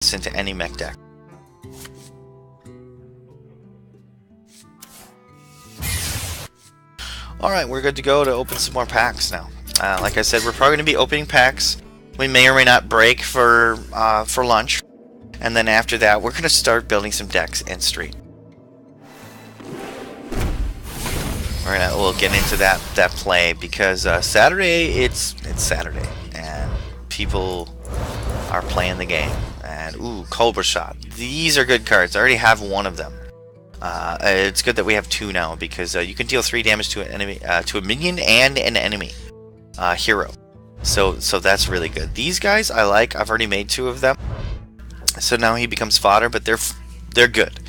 into any mech deck. Alright, we're good to go to open some more packs now. Like I said, we're probably going to be opening packs. We may or may not break for lunch. And then after that, we're going to start building some decks in Street. We'll get into that play because Saturday, it's Saturday. And people are playing the game. And, ooh, Cobra Shot. These are good cards. I already have one of them. It's good that we have two now because you can deal 3 damage to an enemy, to a minion and an enemy hero. So that's really good. These guys I like. I've already made 2 of them. So now he becomes fodder, but they're good.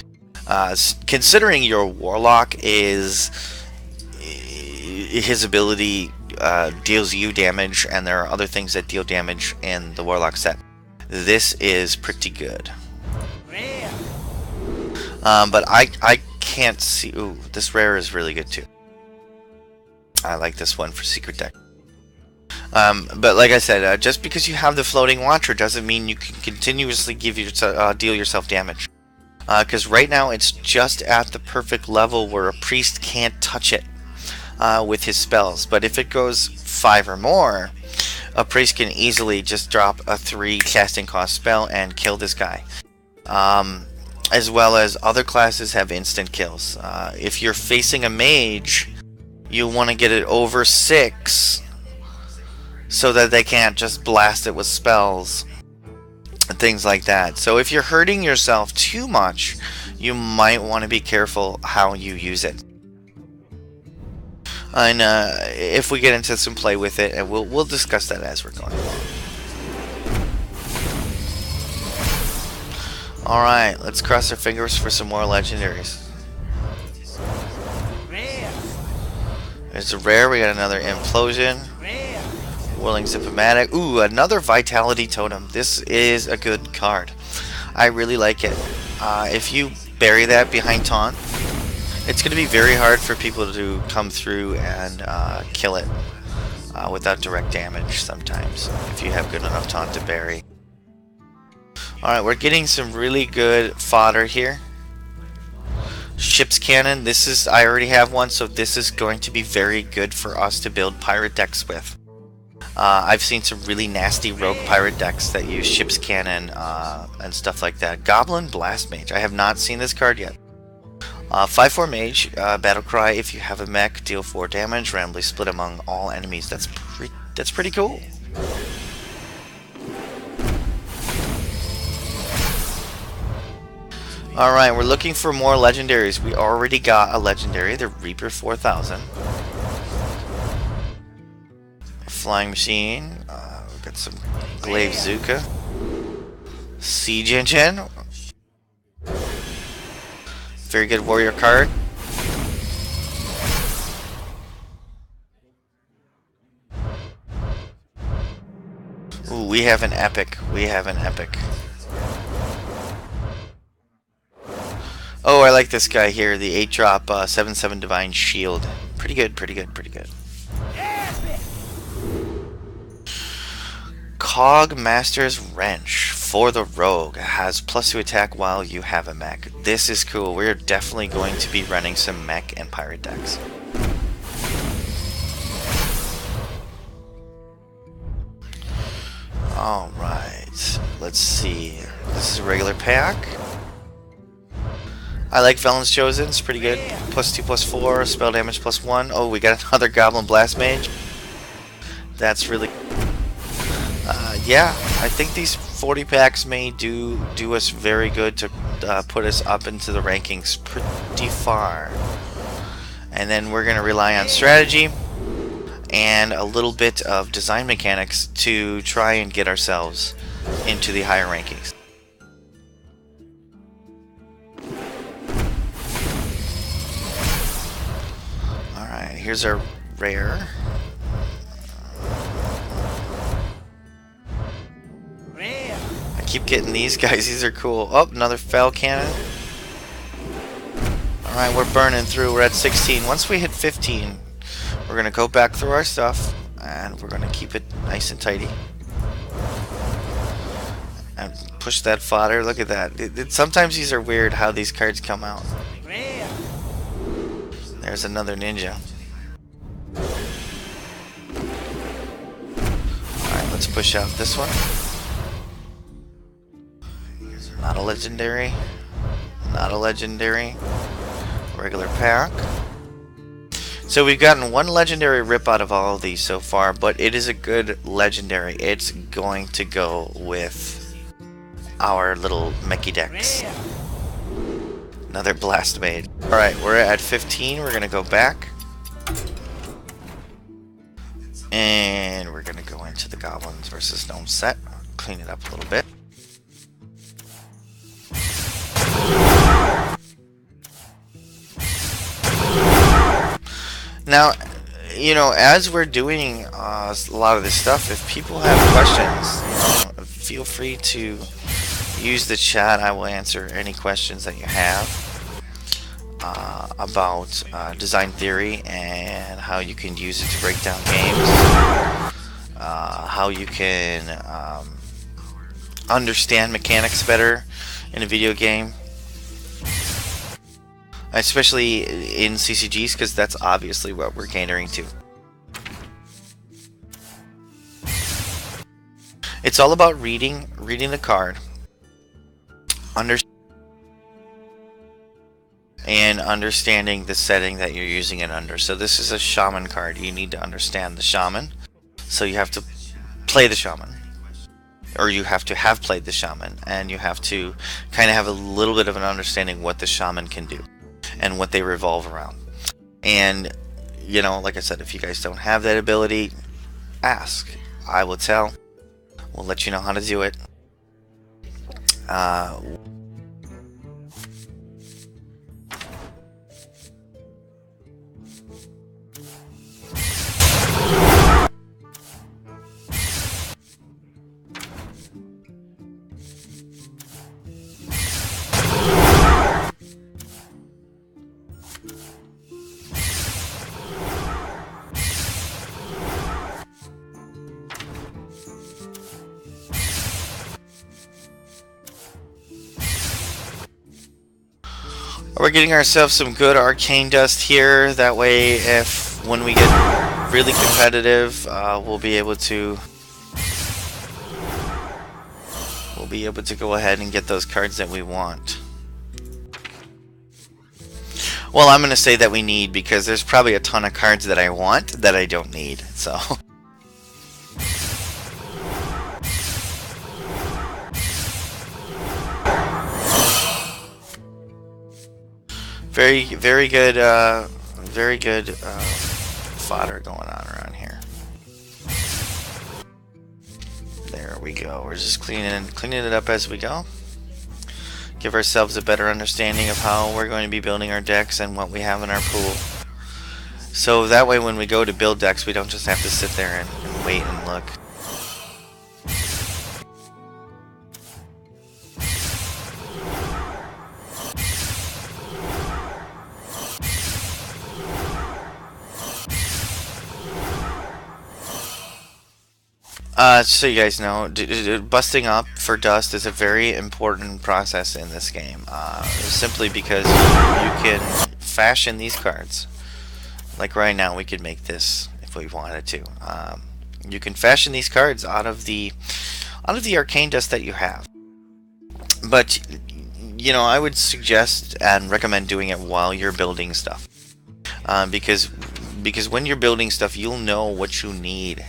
Considering your Warlock is his ability deals you damage, and there are other things that deal damage in the Warlock set. This is pretty good. But I can't see. Ooh, this rare is really good too. I like this one for secret deck. But like I said, just because you have the floating Watcher doesn't mean you can continuously deal yourself damage. Because right now it's just at the perfect level where a priest can't touch it with his spells. But if it goes 5 or more, a priest can easily just drop a 3 casting cost spell and kill this guy. As well as other classes have instant kills. If you're facing a mage, you want to get it over 6 so that they can't just blast it with spells and things like that. So if you're hurting yourself too much, you might want to be careful how you use it. And if we get into some play with it, and we'll discuss that as we're going along. Alright, let's cross our fingers for some more legendaries. There's a rare, we got another Implosion. Whirling Zip-O-Matic. Ooh, another Vitality Totem. This is a good card. I really like it. If you bury that behind Taunt, it's going to be very hard for people to come through and kill it without direct damage sometimes, if you have good enough Taunt to bury. Alright, we're getting some really good fodder here. Ship's Cannon, I already have one, so this is going to be very good for us to build pirate decks with. I've seen some really nasty rogue pirate decks that use Ship's Cannon and stuff like that. Goblin Blast Mage, I have not seen this card yet. 5/4 Mage, Battle Cry, if you have a mech, deal 4 damage, randomly split among all enemies. That's pretty cool. Alright, we're looking for more legendaries. We already got a legendary, the Reaper 4000. Flying Machine. We've got some Glaive Zuka. Siege Engine. Very good warrior card. Ooh, we have an epic. Oh, I like this guy here, the 8-drop 7/7 Divine Shield. Pretty good. Cog Master's Wrench for the Rogue has +2 attack while you have a mech. This is cool. We're definitely going to be running some mech and pirate decks. Alright, let's see. This is a regular pack. I like Felon's Chosen, it's pretty good. +2/+4, spell damage +1. Oh, we got another Goblin Blast Mage. That's really... yeah, I think these 40 packs may do us very good to put us up into the rankings pretty far. And then we're going to rely on strategy and a little bit of design mechanics to try and get ourselves into the higher rankings. Alright, here's our rare. I keep getting these guys, these are cool. Oh, another Fel Cannon. Alright, we're burning through, we're at 16. Once we hit 15, we're going to go back through our stuff, and we're going to keep it nice and tidy. And push that fodder. Look at that. Sometimes these are weird how these cards come out. There's another ninja. Alright, let's push out this one. Not a legendary. Not a legendary. Regular pack. So we've gotten one legendary rip out of all of these so far, but it is a good legendary. It's going to go with our little Mickey decks. Another Blast Mage. Alright, we're at 15. We're going to go back. And we're going to go into the Goblins versus Gnomes set. Clean it up a little bit. Now, you know, as we're doing a lot of this stuff, if people have questions, feel free to use the chat. I will answer any questions that you have about design theory and how you can use it to break down games, how you can understand mechanics better in a video game. Especially in CCGs, because that's obviously what we're catering to. It's all about reading the card, and understanding the setting that you're using it under. So this is a shaman card. You need to understand the shaman. So you have to play the shaman, or you have to have played the shaman, and you have to kind of have a little bit of an understanding what the shaman can do and what they revolve around. And, you know, like I said, if you guys don't have that ability, ask. I will tell. We'll let you know how to do it. We're getting ourselves some good arcane dust here. That way, if when we get really competitive, we'll be able to go ahead and get those cards that we want. Well, I'm going to say that we need, because there's probably a ton of cards that I want that I don't need. So. Very good fodder going on around here. There we go. We're just cleaning it up as we go. Give ourselves a better understanding of how we're going to be building our decks and what we have in our pool. So that way when we go to build decks, we don't just have to sit there and wait and look. So you guys know, busting up for dust is a very important process in this game, simply because you can fashion these cards. Like right now, we could make this if we wanted to. You can fashion these cards out of the arcane dust that you have. But you know, I would suggest and recommend doing it while you're building stuff, because when you're building stuff, you'll know what you need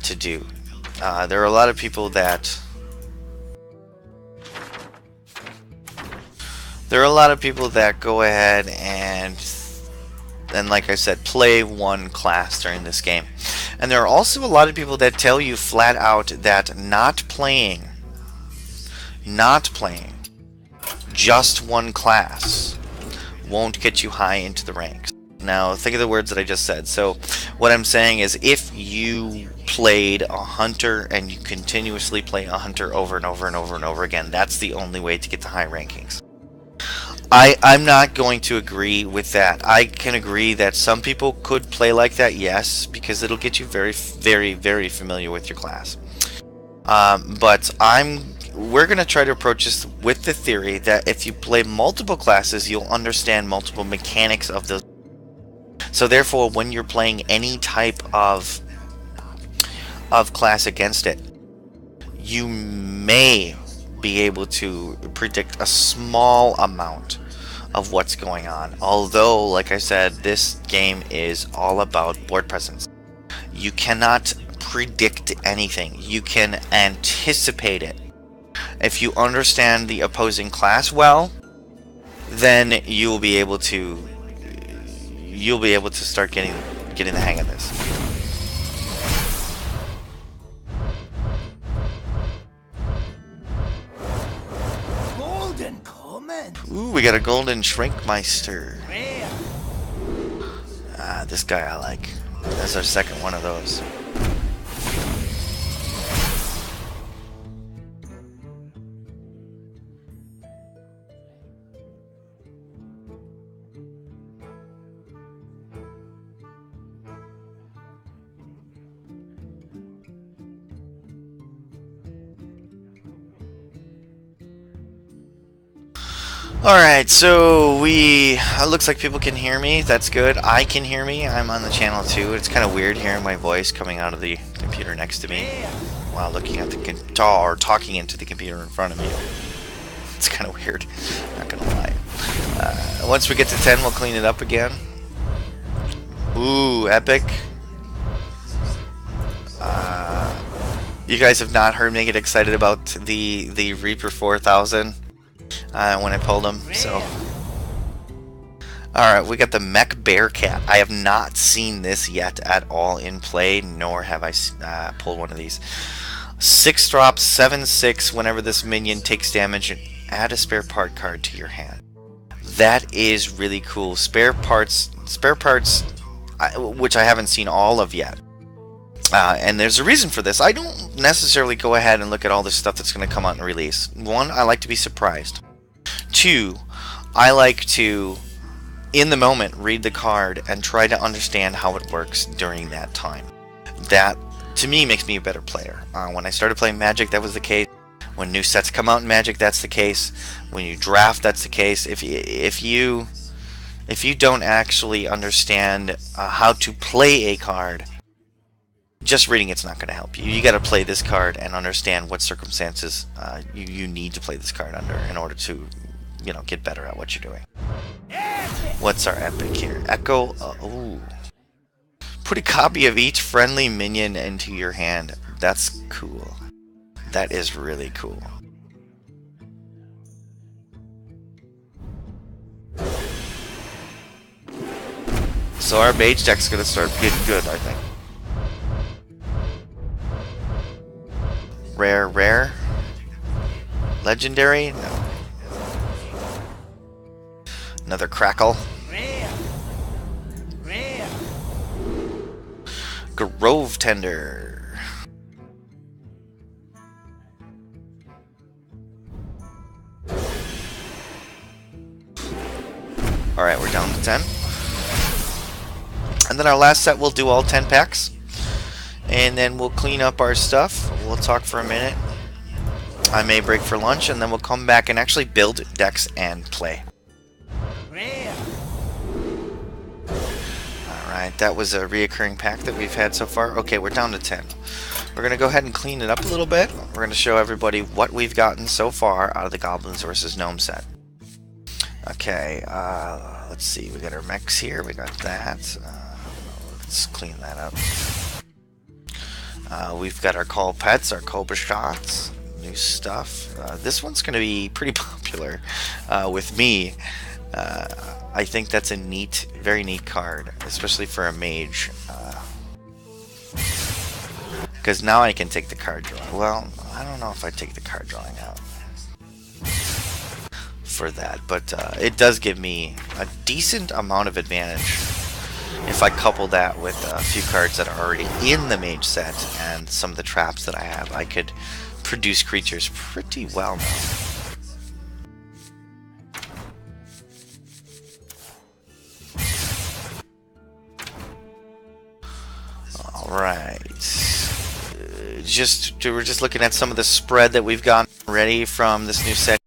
to do. There are a lot of people that go ahead and like I said, play one class during this game. And there are also a lot of people that tell you flat out that not playing just one class won't get you high into the ranks. Now, think of the words that I just said. So, what I'm saying is, if you played a hunter and you continuously play a hunter over and over and over and over again, that's the only way to get to high rankings. I'm not going to agree with that. I can agree that some people could play like that, yes, because it'll get you very, very, very familiar with your class. But I'm we're going to try to approach this with the theory that if you play multiple classes, you'll understand multiple mechanics of those. So therefore, when you're playing any type of class against it, you may be able to predict a small amount of what's going on. Although, like I said, this game is all about board presence. You cannot predict anything. You can anticipate it. If you understand the opposing class well, then you'll be able to start getting the hang of this. Golden comment. Ooh, we got a golden Shrinkmeister. This guy I like. That's our second one of those. Alright, so it looks like people can hear me. That's good. I can hear me. I'm on the channel too. It's kind of weird hearing my voice coming out of the computer next to me while looking at the guitar or talking into the computer in front of me. It's kind of weird, not gonna lie. Once we get to 10, we'll clean it up again. Ooh, epic. You guys have not heard me get excited about the Reaper 4000 when I pulled them, so. Alright, we got the Mech Bearcat. I have not seen this yet at all in play, nor have I pulled one of these. 6 drops, 7/6 whenever this minion takes damage, and add a spare part card to your hand. That is really cool. Spare parts, which I haven't seen all of yet. And there's a reason for this. I don't necessarily go ahead and look at all this stuff that's going to come out in release. 1, I like to be surprised. 2, I like to, in the moment, read the card and try to understand how it works during that time. That, to me, makes me a better player. When I started playing Magic, that was the case. When new sets come out in Magic, that's the case. When you draft, that's the case. If you don't actually understand how to play a card, just reading it's not going to help you. You got to play this card and understand what circumstances you need to play this card under in order to, get better at what you're doing. What's our epic here? Echo. Ooh. Put a copy of each friendly minion into your hand. That's cool. That is really cool. So our mage deck's going to start getting good, I think. Rare. Legendary? No. Another Crackle. Grove Tender. Alright, we're down to 10. And then our last set, we'll do all 10 packs. And then we'll clean up our stuff. We'll talk for a minute. I may break for lunch, and then we'll come back and actually build decks and play. Alright, that was a reoccurring pack that we've had so far. Okay, we're down to 10. We're going to go ahead and clean it up a little bit. We're going to show everybody what we've gotten so far out of the Goblins vs. Gnome set. Okay, let's see. We got our mechs here. We got that. Let's clean that up. We've got our Call Pets, our Cobra Shots, new stuff. This one's going to be pretty popular with me. I think that's a very neat card, especially for a mage. Because now I can take the card drawing. Well, I don't know if I take the card drawing out for that, but it does give me a decent amount of advantage if I couple that with a few cards that are already in the mage set and some of the traps that I have. I could produce creatures pretty well now. Alright. we're just looking at some of the spread that we've gotten already from this new set.